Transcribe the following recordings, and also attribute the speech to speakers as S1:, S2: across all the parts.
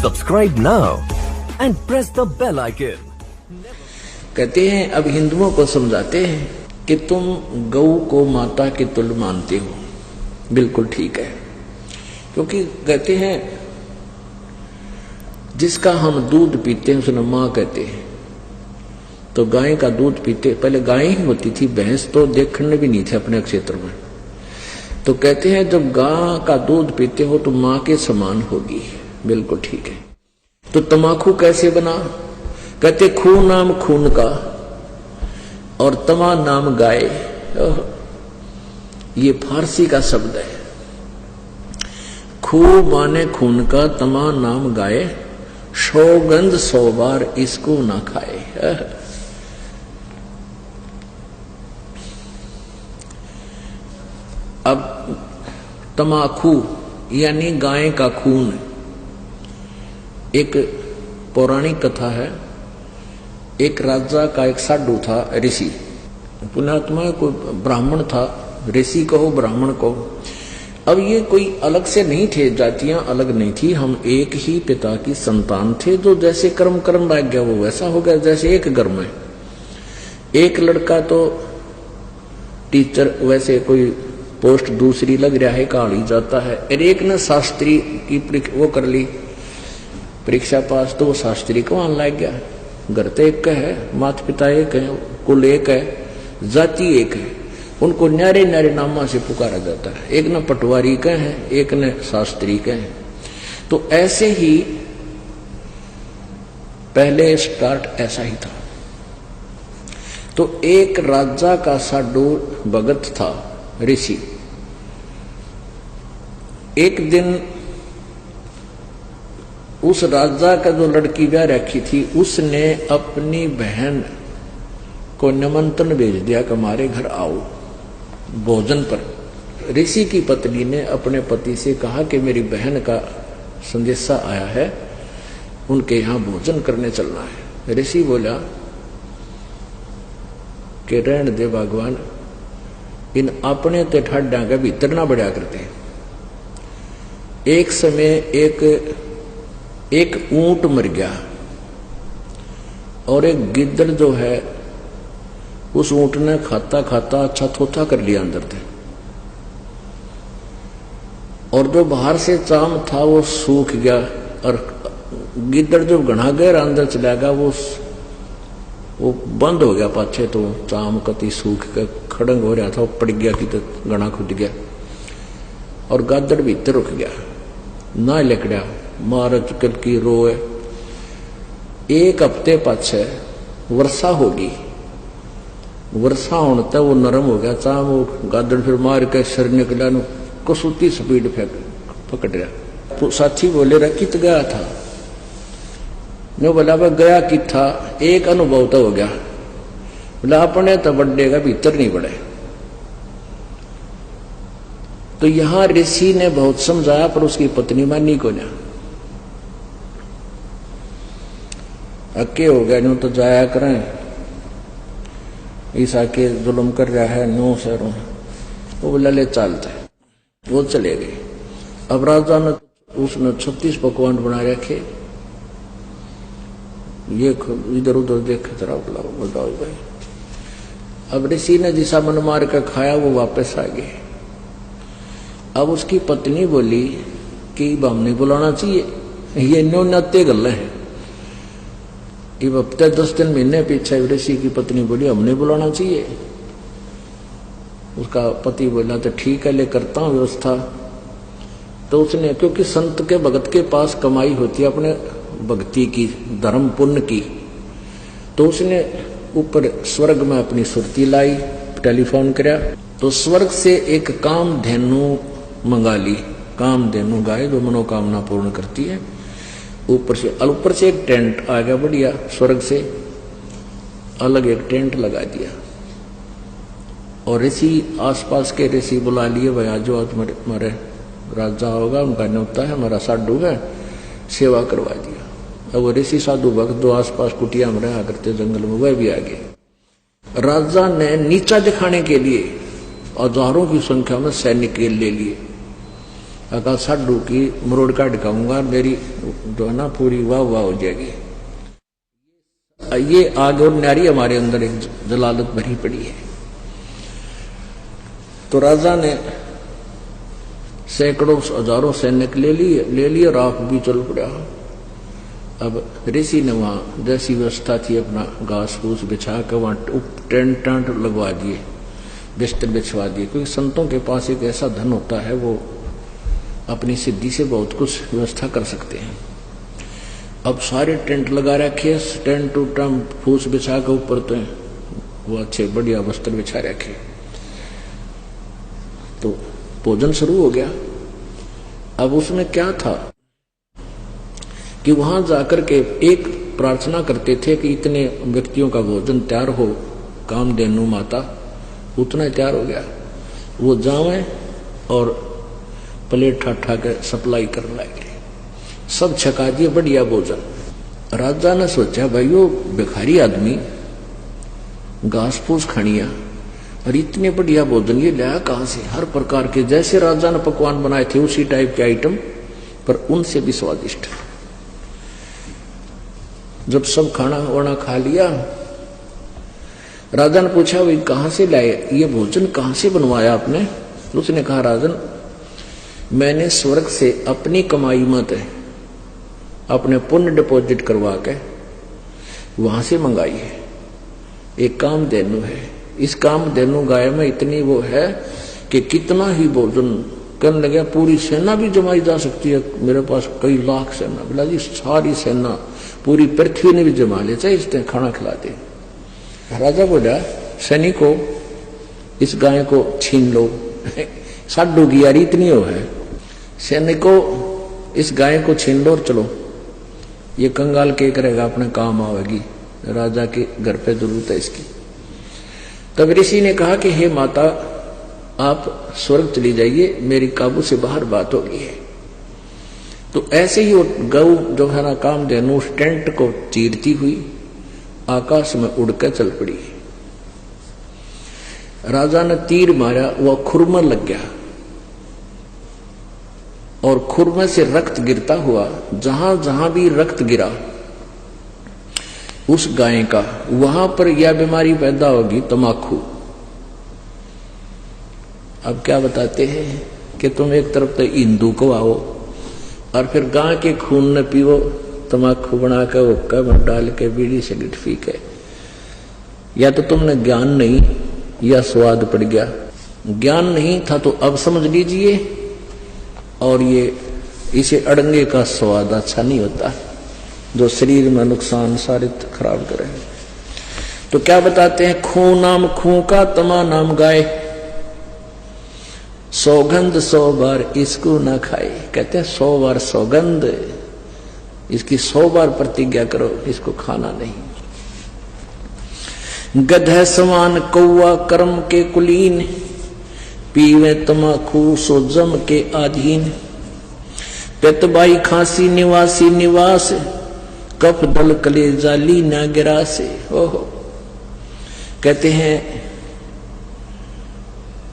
S1: Subscribe now and press the bell icon.
S2: कहते हैं अब हिंदुओं को समझाते हैं कि तुम गऊ को माता की तुल्य मानते हो, बिल्कुल ठीक है। क्योंकि कहते हैं जिसका हम दूध पीते हैं उसने माँ कहते हैं। तो गाय का दूध पीते, पहले गाय ही होती थी, भैंस तो देखने भी नहीं थे अपने क्षेत्र में। तो कहते हैं जब गाय का दूध पीते हो तो माँ के समान होगी, बिल्कुल ठीक है। तो तमाकू कैसे बना? कहते खून नाम खून का और तमा नाम गाय। ये फारसी का शब्द है। खू माने खून का, तमा नाम गाय, सौगंध 100 बार इसको ना खाए। अब तमाकू यानी गाय का खून। एक पौराणिक कथा है, एक राजा का एक साधु था, ऋषि, पुण्यात्मा, कोई ब्राह्मण था, ऋषि कहो ब्राह्मण कहो। अब ये कोई अलग से नहीं थे, जातियां अलग नहीं थी, हम एक ही पिता की संतान थे। जो जैसे कर्म लग गया वो वैसा हो गया। जैसे एक घर में एक लड़का तो टीचर, वैसे कोई पोस्ट दूसरी लग रहा है, काढ़ी जाता है। और एक ने शास्त्री की वो कर ली, परीक्षा पास, तो वो शास्त्री को वहां लग गया। घर तो एक है, माता पिता एक है, कुल एक है, जाति एक है, उनको न्यारे न्यारे नामा से पुकारा जाता है। एक ने पटवारी का है, एक ने शास्त्री का है। तो ऐसे ही पहले स्टार्ट ऐसा ही था। तो एक राजा का साधु भगत था, ऋषि। एक दिन उस राजा का जो लड़की ब्याह रखी थी, उसने अपनी बहन को निमंत्रण भेज दिया कि हमारे घर आओ भोजन पर। ऋषि की पत्नी ने अपने पति से कहा कि मेरी बहन का संदेशा आया है, उनके यहाँ भोजन करने चलना है। ऋषि बोला कि रहने दे भगवान, इन अपने ते ठाड्डा के भीतर ना बढ़िया करते। एक समय एक ऊंट मर गया और एक गिद्दड़ जो है उस ऊंट ने खाता खाता अच्छा थोथा कर लिया अंदर से, और जो बाहर से चाम था वो सूख गया। और गिद्दड़ जो घना गहरा अंदर चला गया वो बंद हो गया पाछे, तो चाम कति सूख के खड़ंग हो रहा था, वो पड़ गया कि तो घना खुद गया और गादड़ भीतर रुक गया, ना लकड़ा मार चुकल की रोए। एक हफ्ते पाछे वर्षा होगी, वर्षा होने तक वो नरम हो गया चाम, वो गादड़ फिर मार के सर निकला, कसूती स्पीड फेंक पकड़ गया। साथी बोले रहा कित गया था? ने बोला वह गया कि था, एक अनुभव तो हो गया। बोला अपने तो बढ़ेगा भीतर नहीं बढ़े। तो यहां ऋषि ने बहुत समझाया पर उसकी पत्नी मानी को ना, अक्के हो गया, न्यू तो जाया करें, ईसा के जुल्म कर रहा है नो सरों। वो बोला ले चलते, वो चले गए। अब राजा ने उसने 36 पकवान बना रखे, ये इधर उधर देखे जरा, बताओ भाई। अब ऋषि ने जिसा मन मार कर खाया वो वापस आ गए। अब उसकी पत्नी बोली कि अब हमने बुलाना चाहिए, ये नो नत्ते गल्ले हैं। अब हफ्ते 10 दिन महीने पीछे ऋषि की पत्नी बोली हमने बुलाना चाहिए। उसका पति बोला तो ठीक है, ले करता हूं व्यवस्था। तो उसने, क्योंकि संत के भगत के पास कमाई होती है अपने भक्ति की, धर्म पुण्य की, तो उसने ऊपर स्वर्ग में अपनी सुरती लाई, टेलीफोन कराया, तो स्वर्ग से एक कामधेनु मंगा ली। कामधेनु गाय जो मनोकामना पूर्ण करती है। ऊपर से एक टेंट आ गया बढ़िया, स्वर्ग से अलग एक टेंट लगा दिया। और ऋषि आसपास के ऋषि बुला लिए, भाई आज जो हमारे राजा होगा उनका न्योता है, हमारा साधु है, सेवा करवा दिया। अब वो ऋषि साधु भक्त जो आसपास कुटिया में रहा करते जंगल में, वह भी आ गए। राजा ने नीचा दिखाने के लिए हजारों की संख्या में सैनिक ले लिए अगर साडू की मरोड़ काट खाऊंगा, मेरी जो है ना पूरी वाह वाह हो जाएगी। ये आग और न्यारी हमारे अंदर एक जलालत भरी पड़ी है। तो राजा ने सैकड़ों हजारों सैनिक ले लिए और आप भी चल पड़ा। अब ऋषि ने वहां जैसी व्यवस्था थी अपना घास फूस बिछा कर वहां टेंट टांट लगवा दिए, बिस्तर बिछवा दिए, क्योंकि संतों के पास एक ऐसा धन होता है वो अपनी सिद्धि से बहुत कुछ व्यवस्था कर सकते हैं। अब सारे टेंट लगा रखे, टेंट टूटम फूस बिछा के ऊपर तो वो अच्छे बढ़िया वस्त्र बिछा रखे। तो भोजन शुरू हो गया। अब उसमें क्या था कि वहां जाकर के एक प्रार्थना करते थे कि इतने व्यक्तियों का भोजन तैयार हो, कामधेनु माता उतना तैयार हो गया, वो जावे और प्लेट ठाठा के सप्लाई करने लगे, सब छका दिए बढ़िया भोजन। राजा ने सोचा भाई वो भिखारी आदमी घास फूस खानिया और इतने बढ़िया भोजन ये लाया कहां से? हर प्रकार के जैसे राजा ने पकवान बनाए थे उसी टाइप के आइटम, पर उनसे भी स्वादिष्ट। जब सब खाना वाना खा लिया, राजा ने पूछा भाई कहां से लाए ये भोजन, कहां से बनवाया आपने? उसने कहा राजन मैंने स्वर्ग से अपनी कमाई मत है, अपने पुण्य डिपॉजिट करवा के वहां से मंगाई है। एक कामधेनु है, इस कामधेनु गाय में इतनी वो है कि कितना ही भोजन करने लगे पूरी सेना भी जमाई जा सकती है। मेरे पास कई लाख सेना, बोला जी सारी सेना पूरी पृथ्वी ने भी जमा ले, चाहे इसने खाना खिलाते। राजा बोला सैनिकों इस गाय को छीन लो। साडू की यारी इतनी हो है, सैनिकों इस गाय को छीन लो और चलो, ये कंगाल के करेगा अपने काम आवेगी, राजा के घर पे जरूरत है इसकी। तब ऋषि ने कहा कि हे माता आप स्वर्ग चली जाइए, मेरी काबू से बाहर बात हो गई है। तो ऐसे ही वो गऊ जो है ना कामधेनु उस टेंट को चीरती हुई आकाश में उड़कर चल पड़ी। राजा ने तीर मारा, वह खुरमा लग गया और खुरमे से रक्त गिरता हुआ, जहां जहां भी रक्त गिरा उस गाय का, वहां पर यह बीमारी पैदा होगी तमाकू। अब क्या बताते हैं कि तुम एक तरफ तो हिंदू को आओ और फिर गाय के खून न पीओ, तमाकू बना के हुक्का में डाल के बीड़ी सिगरेट पी के। या तो तुमने ज्ञान नहीं या स्वाद पड़ गया। ज्ञान नहीं था तो अब समझ लीजिए, और ये इसे अड़ंगे का स्वाद अच्छा नहीं होता जो शरीर में नुकसान सारे खराब करे। तो क्या बताते हैं, खून नाम खूं का तमा नाम गाय, सौगंध 100 बार इसको ना खाए। कहते हैं 100 बार सौगंध, इसकी 100 बार प्रतिज्ञा करो, इसको खाना नहीं। गधे समान कौआ कर्म के कुलीन, पीवे तमाकू सो जम के आधीन। पेतबाई खांसी निवासी निवास, कफ दल कले जाली ना गिरा से। ओहो, कहते हैं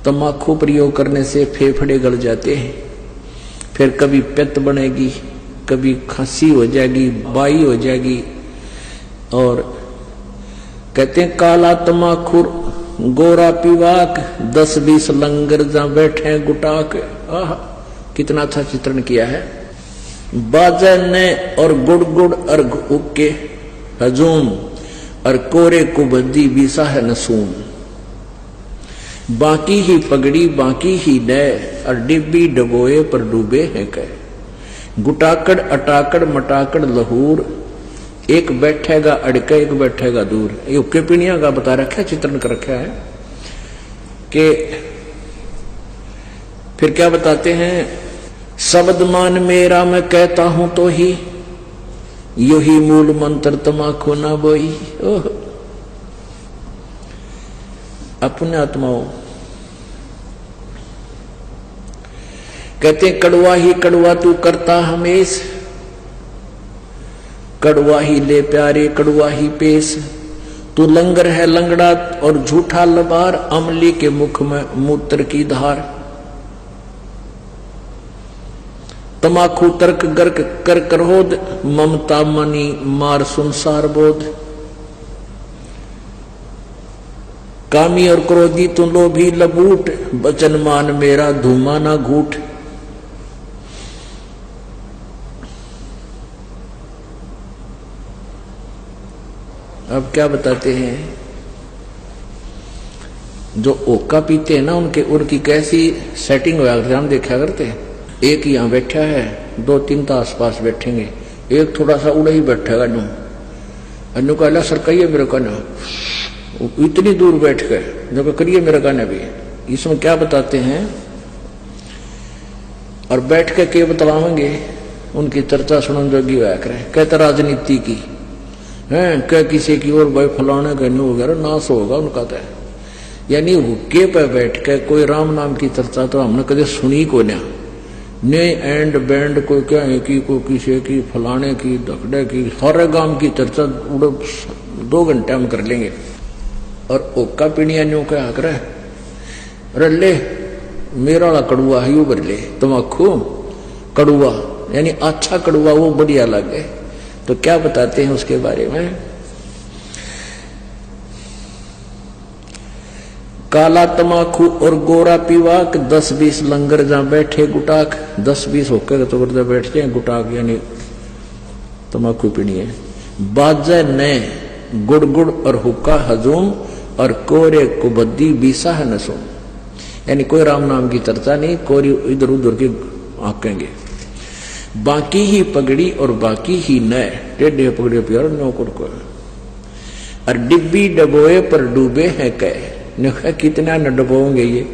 S2: तम्बाकू प्रयोग करने से फेफड़े गल जाते हैं, फिर कभी पित्त बनेगी, कभी खांसी हो जाएगी, बाई हो जाएगी। और कहते हैं काला तम्बाकू गोरा पीवाक, 10-20 लंगर जहां बैठे गुटाक। आह, कितना अच्छा चित्रण किया है। बाजन ने और गुड़ गुड़ अर्घ उके हजूम, और कोरे कुबद्दी बीसा है नसूम। बाकी ही पगड़ी बाकी ही नय, और डिब्बी डबोए पर डूबे हैं कह। गुटाकड़ अटाकड़ मटाकड़ लहूर, एक बैठेगा अड़के एक बैठेगा दूर। ये उक्के पीणिया का बता रखा है, चित्रण कर रखा है कि फिर क्या बताते हैं, शब्द मान मेरा मैं कहता हूं तो ही, यो ही मूल मंत्र तमाकू ना बोई। ओह, अपने आत्माओं कहते कड़वा ही कड़वा तू करता हमेश, कड़वा ही ले प्यारे कड़वा ही पेश। तू लंगर है लंगड़ा और झूठा लबार, अमली के मुख में मूत्र की धार। तमाखू तर्क गर्क कर क्रोध, ममता मनी मार संसार बोध। कामी और क्रोधी तू लोभी लबूट, बचन मान मेरा धूमा ना घूट। अब क्या बताते हैं, जो ओका पीते हैं ना उनके उनकी कैसी सेटिंग हुआ करते हम देखा करते हैं। एक यहाँ बैठा है, दो तीन तो आसपास बैठेंगे, एक थोड़ा सा उड़ा ही बैठेगा अनु कहला सर कहिए मेरे का ना, इतनी दूर बैठ गए जो करिए मेरे का ना भी। इसमें क्या बताते हैं, और बैठ के बतलावेंगे उनकी चर्चा सुनन जोगी हुआ करे। कहते राजनीति की है, क्या किसी की और भाई फलाने का नहीं वगैरह नाश होगा उनका तो। यानी हुक्के पे बैठ के कोई राम नाम की चर्चा तो हमने कभी सुनी को ना, ने एंड बैंड कोई क्या है कि कोई किसी की फलाने की दखड़े की सारे गांव की चर्चा 2 घंटे हम कर लेंगे। और ओका पीणिया न्यू क्या करे, अरे ले मेरा वाला कड़ुआ है यू भर ले, तमाखू कड़ुआ यानी अच्छा कड़ुआ वो बढ़िया लगे। तो क्या बताते हैं उसके बारे में, काला तमाखू और गोरा पीवाक, 10-20 लंगर जहां बैठे गुटाक। 10-20 होकर तो वर्दा बैठते हैं गुटाक यानी तमाकू पीनी है। बाजे ने गुड़ गुड़ और हुक्का हजूम, और कोरे कुबद्दी बीसा है नसूम। यानी कोई राम नाम की चर्चा नहीं, कोरी इधर उधर की आकेंगे। बाकी ही पगड़ी और बाकी ही नए, टेढ़े पगड़े प्यार नौकर को। और डिब्बी डबोए पर डूबे हैं कह, कितना न डबोंगे ये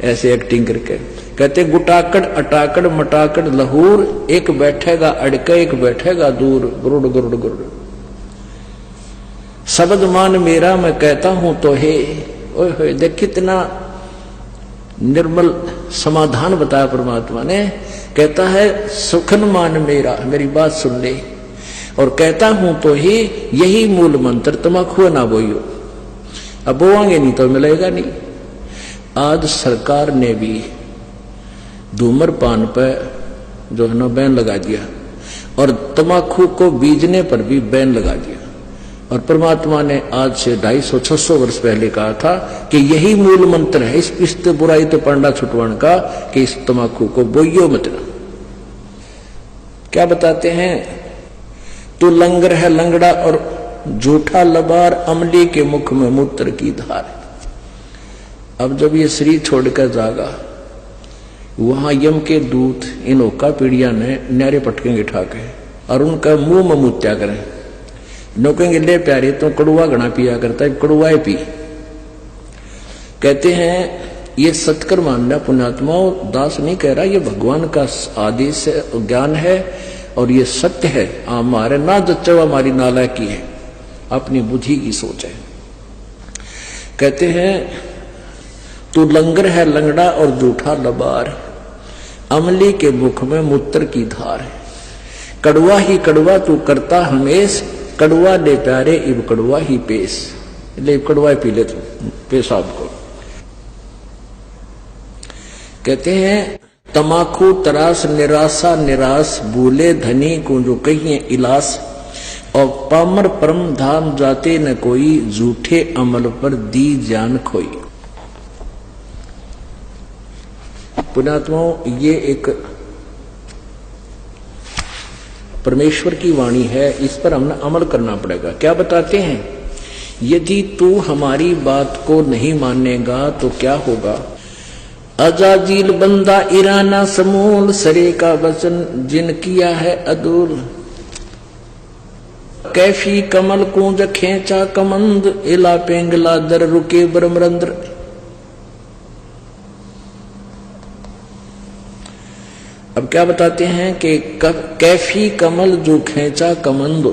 S2: ऐसे एक्टिंग करके। कहते गुटाकड़ अटाकड़ मटाकड़ लहूर, एक बैठेगा अड़के एक बैठेगा दूर, गुरुड़ गुरुड़ गुरुड़। शब्द मान मेरा मैं कहता हूं तो हे, ओए देख कितना निर्मल समाधान बताया परमात्मा ने। कहता है सुखन मान मेरा, मेरी बात सुन ले, और कहता हूं तो ही यही मूल मंत्र, तमाखू ना बोइयो। अब बोआंगे नहीं तो मिलेगा नहीं। आज सरकार ने भी धूम्रपान पर जो है ना बैन लगा दिया, और तमाखू को बीजने पर भी बैन लगा दिया। और परमात्मा ने आज से 250-600 वर्ष पहले कहा था कि यही मूल मंत्र है इस बुराई तो पंडा छुटवाण का, कि इस तमाखू को बोइयो मत ना। क्या बताते हैं, तू लंगर है लंगड़ा और झूठा लबार, अमली के मुख में मूत्र की धार। अब जब ये शरीर छोड़कर जागा, वहां यम के दूत इन ओका पीड़िया ने न्यारे पटकेंगे ठाके, और उनका मुंह में मूत्या करें। नोकेंगे ले प्यारे तो कड़ुआ घना पिया करता है, कड़ुआ पी। कहते हैं ये सत्कर मानना पुण्यात्माओं, दास नहीं कह रहा, ये भगवान का आदेश ज्ञान है और ये सत्य है। हमारे ना जच्चा हमारी नालायकी है, अपनी बुद्धि की सोच है। कहते हैं तू लंगर है लंगड़ा और झूठा लबार, अमली के मुख में मूत्र की धार है। कड़वा ही कड़वा तू करता हमेश, कड़वा ले प्यारे इब कड़वा ही पेश। ले कड़वा पी ले तू पेशाब को। कहते हैं तमाखू तरास निराशा निराश, भूले धनी को जो कहिए इलास, और पामर परम धाम जाते न कोई, झूठे अमल पर दी जान खोई। पुण्यात्माओं, ये एक परमेश्वर की वाणी है, इस पर हमने अमल करना पड़ेगा। क्या बताते हैं, यदि तू हमारी बात को नहीं मानेगा तो क्या होगा। अजाजील बंदा ईराना समूल, सरे का वचन जिन किया है अदूल। कैफी कमल कूंज खेचा कमंद, इला पेंगला दर रुके ब्रह्मरंद्र। अब क्या बताते हैं कि कैफी कमल जो खेचा कमंद,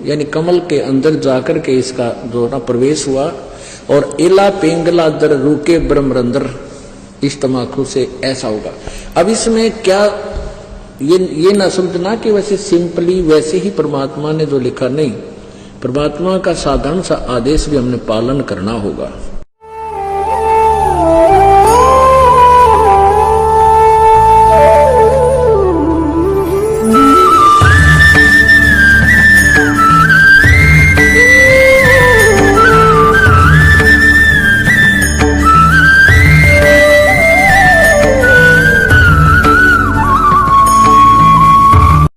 S2: यानी कमल के अंदर जाकर के इसका जो ना प्रवेश हुआ, और इला पेंगला दर रुके ब्रह्मरंद्र, इस तमाकू से ऐसा होगा। अब इसमें क्या ये ना समझना कि वैसे सिंपली वैसे ही परमात्मा ने जो लिखा, नहीं, परमात्मा का साधारण सा आदेश भी हमने पालन करना होगा।